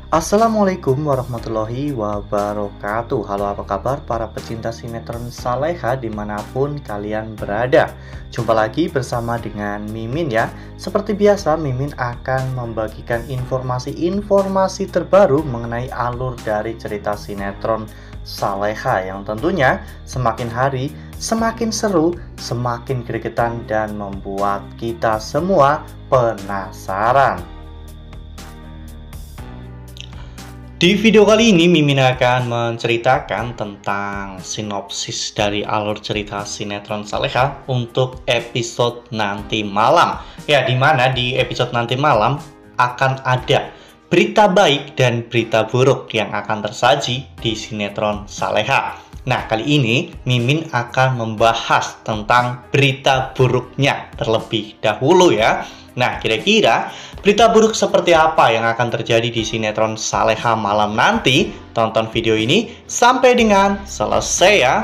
Assalamualaikum warahmatullahi wabarakatuh. Halo, apa kabar para pecinta sinetron Saleha dimanapun kalian berada. Jumpa lagi bersama dengan Mimin ya. Seperti biasa, Mimin akan membagikan informasi-informasi terbaru mengenai alur dari cerita sinetron Saleha yang tentunya semakin hari semakin seru, semakin gregetan, dan membuat kita semua penasaran. Di video kali ini, Mimin akan menceritakan tentang sinopsis dari alur cerita sinetron Saleha untuk episode nanti malam. Ya, dimana di episode nanti malam akan ada berita baik dan berita buruk yang akan tersaji di sinetron Saleha. Nah, kali ini Mimin akan membahas tentang berita buruknya terlebih dahulu ya. Nah, kira-kira berita buruk seperti apa yang akan terjadi di sinetron Saleha malam nanti? Tonton video ini sampai dengan selesai ya.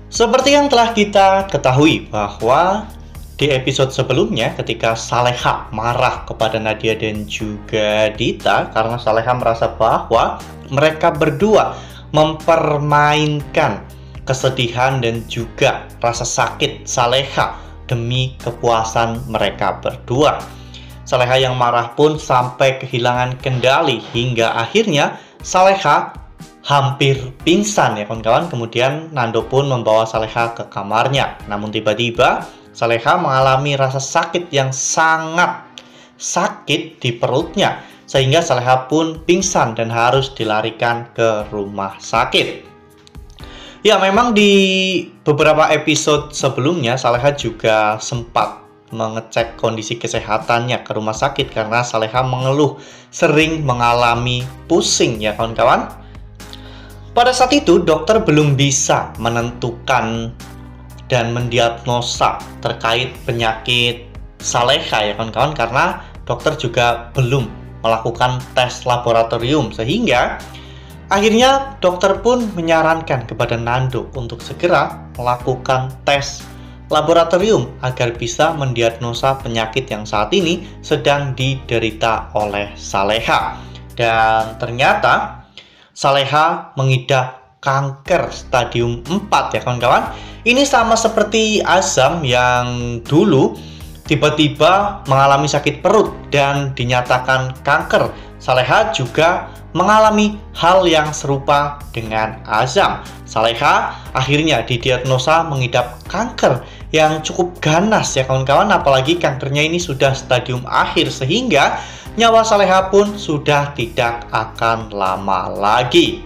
Seperti yang telah kita ketahui bahwa di episode sebelumnya ketika Saleha marah kepada Nadia dan juga Dita karena Saleha merasa bahwa mereka berdua mempermainkan kesedihan dan juga rasa sakit Saleha demi kepuasan mereka berdua. Saleha yang marah pun sampai kehilangan kendali hingga akhirnya Saleha hampir pingsan ya kawan-kawan. Kemudian Nando pun membawa Saleha ke kamarnya. Namun tiba-tiba Saleha mengalami rasa sakit yang sangat sakit di perutnya, sehingga Saleha pun pingsan dan harus dilarikan ke rumah sakit. Ya, memang di beberapa episode sebelumnya Saleha juga sempat mengecek kondisi kesehatannya ke rumah sakit karena Saleha mengeluh sering mengalami pusing ya kawan-kawan. Pada saat itu dokter belum bisa menentukan dan mendiagnosa terkait penyakit Saleha ya kawan-kawan, karena dokter juga belum melakukan tes laboratorium, sehingga akhirnya dokter pun menyarankan kepada Nando untuk segera melakukan tes laboratorium agar bisa mendiagnosa penyakit yang saat ini sedang diderita oleh Saleha. Dan ternyata Saleha mengidap kanker stadium 4 ya kawan-kawan. Ini sama seperti Azam yang dulu tiba-tiba mengalami sakit perut dan dinyatakan kanker. Saleha juga mengalami hal yang serupa dengan Azam. Saleha akhirnya didiagnosa mengidap kanker yang cukup ganas ya kawan-kawan, apalagi kankernya ini sudah stadium akhir sehingga nyawa Saleha pun sudah tidak akan lama lagi.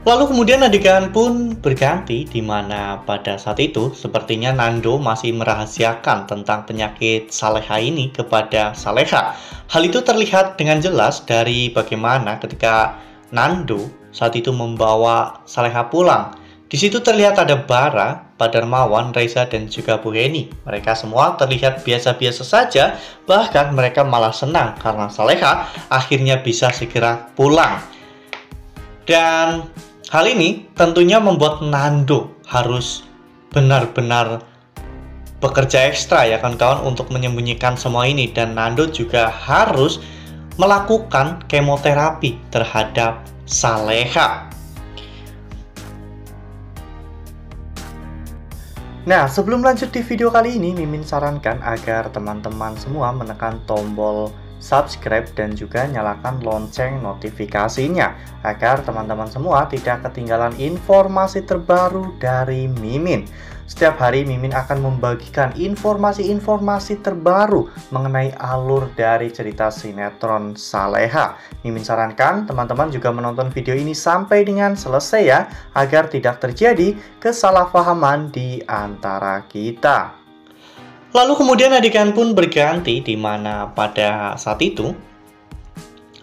Lalu kemudian adegan pun berganti, di mana pada saat itu sepertinya Nando masih merahasiakan tentang penyakit Saleha ini kepada Saleha. Hal itu terlihat dengan jelas dari bagaimana ketika Nando saat itu membawa Saleha pulang. Di situ terlihat ada Bara, Pak Darmawan, Reza, dan juga Bu Heni. Mereka semua terlihat biasa-biasa saja, bahkan mereka malah senang karena Saleha akhirnya bisa segera pulang. Dan hal ini tentunya membuat Nando harus benar-benar bekerja ekstra ya kawan-kawan untuk menyembunyikan semua ini, dan Nando juga harus melakukan kemoterapi terhadap Saleha. Nah, sebelum lanjut di video kali ini, Mimin sarankan agar teman-teman semua menekan tombol subscribe dan juga nyalakan lonceng notifikasinya agar teman-teman semua tidak ketinggalan informasi terbaru dari Mimin. Setiap hari Mimin akan membagikan informasi-informasi terbaru mengenai alur dari cerita sinetron Saleha. Mimin sarankan teman-teman juga menonton video ini sampai dengan selesai ya, agar tidak terjadi kesalahpahaman di antara kita. Lalu kemudian adegan pun berganti, di mana pada saat itu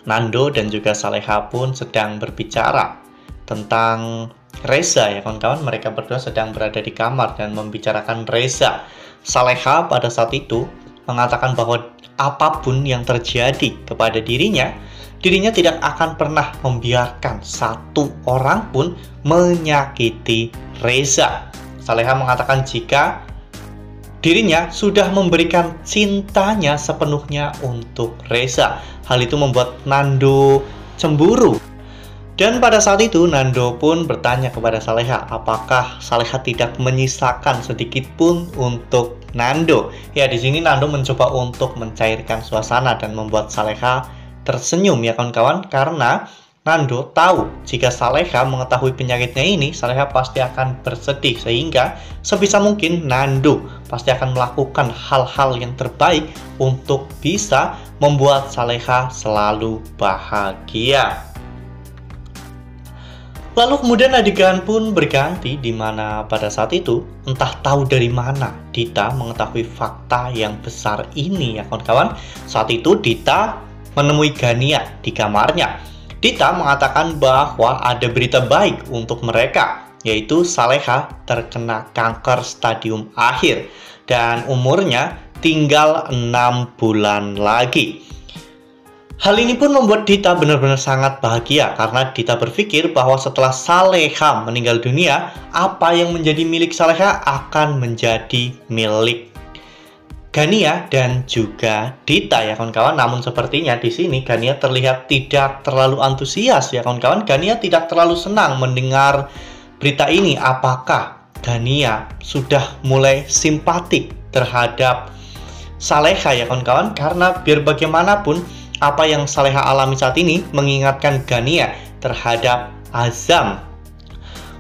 Nando dan juga Saleha pun sedang berbicara tentang Reza ya kawan-kawan. Mereka berdua sedang berada di kamar dan membicarakan Reza. Saleha pada saat itu mengatakan bahwa apapun yang terjadi kepada dirinya tidak akan pernah membiarkan satu orang pun menyakiti Reza. Saleha mengatakan jika dirinya sudah memberikan cintanya sepenuhnya untuk Reza. Hal itu membuat Nando cemburu. Dan pada saat itu Nando pun bertanya kepada Saleha apakah Saleha tidak menyisakan sedikit pun untuk Nando. Ya, di sini Nando mencoba untuk mencairkan suasana dan membuat Saleha tersenyum ya kawan-kawan, karena Nando tahu jika Saleha mengetahui penyakitnya ini, Saleha pasti akan bersedih, sehingga sebisa mungkin Nando pasti akan melakukan hal-hal yang terbaik untuk bisa membuat Saleha selalu bahagia. Lalu kemudian adegan pun berganti, di mana pada saat itu entah tahu dari mana Dita mengetahui fakta yang besar ini ya kawan-kawan. Saat itu Dita menemui Gania di kamarnya. Dita mengatakan bahwa ada berita baik untuk mereka, yaitu Saleha terkena kanker stadium akhir dan umurnya tinggal 6 bulan lagi. Hal ini pun membuat Dita benar-benar sangat bahagia, karena Dita berpikir bahwa setelah Saleha meninggal dunia, apa yang menjadi milik Saleha akan menjadi milik Gania dan juga Dita ya kawan-kawan. Namun sepertinya di sini Gania terlihat tidak terlalu antusias ya kawan-kawan. Gania tidak terlalu senang mendengar berita ini. Apakah Gania sudah mulai simpatik terhadap Saleha ya kawan-kawan? Karena biar bagaimanapun apa yang Saleha alami saat ini mengingatkan Gania terhadap Azam.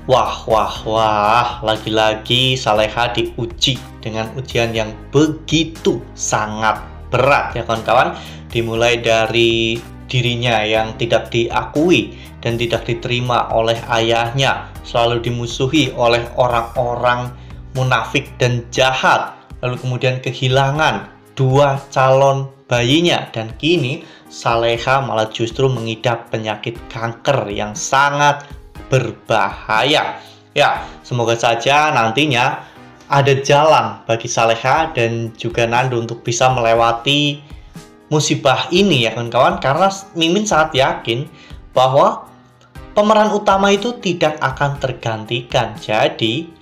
Wah, lagi-lagi Saleha diuji dengan ujian yang begitu sangat berat ya kawan-kawan. Dimulai dari dirinya yang tidak diakui dan tidak diterima oleh ayahnya, selalu dimusuhi oleh orang-orang munafik dan jahat, lalu kemudian kehilangan 2 calon bayinya, dan kini Saleha malah justru mengidap penyakit kanker yang sangat berbahaya. Ya, semoga saja nantinya ada jalan bagi Saleha dan juga Nando untuk bisa melewati musibah ini ya kawan-kawan, karena Mimin sangat yakin bahwa pemeran utama itu tidak akan tergantikan. Jadi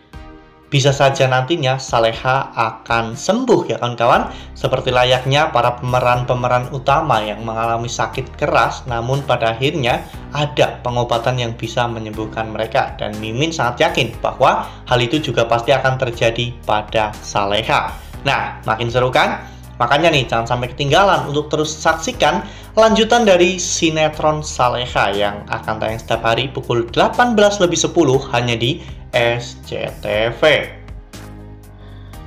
bisa saja nantinya Saleha akan sembuh ya kawan-kawan, seperti layaknya para pemeran-pemeran utama yang mengalami sakit keras, namun pada akhirnya ada pengobatan yang bisa menyembuhkan mereka. Dan Mimin sangat yakin bahwa hal itu juga pasti akan terjadi pada Saleha. Nah, makin seru kan? Makanya nih, jangan sampai ketinggalan untuk terus saksikan lanjutan dari sinetron Saleha yang akan tayang setiap hari pukul 18:10 hanya di SCTV.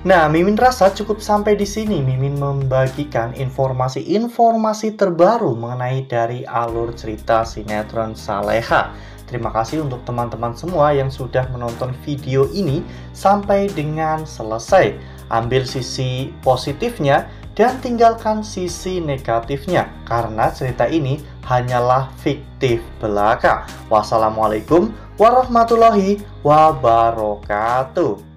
Nah, Mimin rasa cukup sampai di sini. Mimin membagikan informasi-informasi terbaru mengenai dari alur cerita sinetron Saleha. Terima kasih untuk teman-teman semua yang sudah menonton video ini sampai dengan selesai. Ambil sisi positifnya dan tinggalkan sisi negatifnya, karena cerita ini hanyalah fiktif belaka. Wassalamualaikum warahmatullahi wabarakatuh.